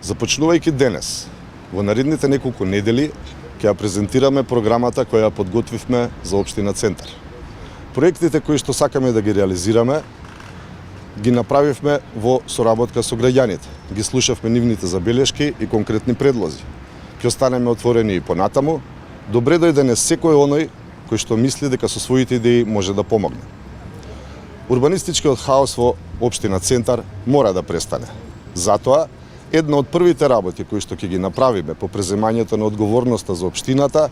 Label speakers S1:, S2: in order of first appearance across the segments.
S1: Започнувајќи денес, во наредните неколку недели, ќе ја презентираме програмата која ја подготвивме за Општина Центар. Проектите кои што сакаме да ги реализираме, ги направивме во соработка со граѓаните. Ги слушавме нивните забелешки и конкретни предлози. Ќе останеме отворени и понатаму. Добре дојде секој оној кој што мисли дека со своите идеи може да помогне. Урбанистичкиот хаос во Општина Центар мора да престане. Затоа, една од првите работи кои што ќе ги направиме по преземањето на одговорноста за општината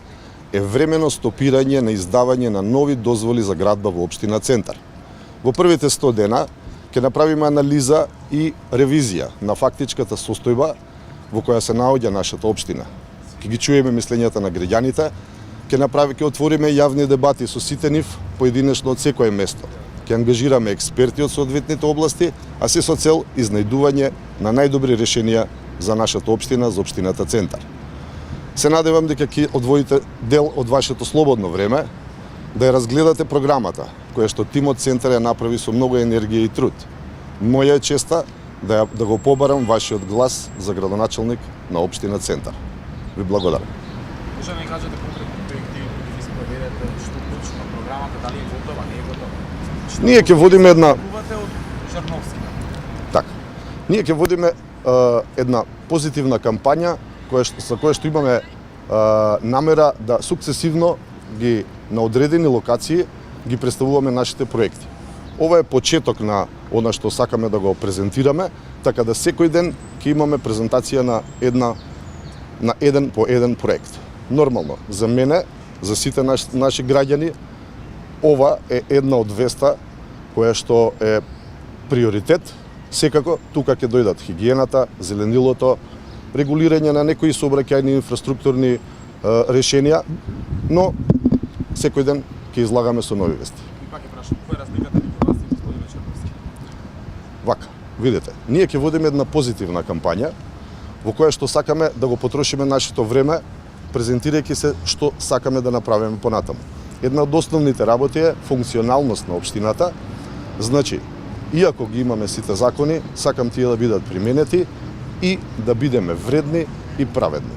S1: е времено стопирање на издавање на нови дозволи за градба во Општина Центар. Во првите 100 дена ќе направиме анализа и ревизија на фактичката состојба во која се наоѓа нашата општина. Ќе ги чуеме мислењата на граѓаните, ќе отвориме јавни дебати со сите нив поединечно од секое место. Ќе ангажираме експерти од соодветните области, а се со цел изнајдување на најдобри решенија за нашата општина, за Општината Центар. Се надевам дека ќе одвоите дел од вашето слободно време да ја разгледате програмата, која што тимот Центар ја направи со многу енергија и труд. Моја е честа да го побарам вашиот глас за градоначелник на Општина Центар. Ви благодарам.
S2: Може да ми кажете конкретни проекти кои ќе спроведете, што точно програмата, дали е готова, не е готова?
S1: Ние ќе водиме една
S2: од Жарновски.
S1: Така. Ние ќе водиме една позитивна кампања за која што имаме намера да сукцесивно ги на одредени локации ги представуваме нашите проекти. Ова е почеток на она што сакаме да го презентираме, така да секој ден ќе имаме презентација на еден по еден проект. Нормално, за мене, за сите наши граѓани, ова е една од 200 која што е приоритет. Секако, тука ќе дојдат хигиената, зеленилото, регулирање на некои сообраќајни инфраструктурни решенија, но секој ден ќе излагаме со нови вести.
S2: И пак ќе прашам, која е разликата меѓу вас и господин Черновски?
S1: Вака, видите, ние ќе водиме една позитивна кампања во која што сакаме да го потрошиме нашето време, презентирајќи се што сакаме да направиме понатаму. Една од основните работи е функционалност на општината. Значи, иако ги имаме сите закони, сакам тие да бидат применети и да бидеме вредни и праведни.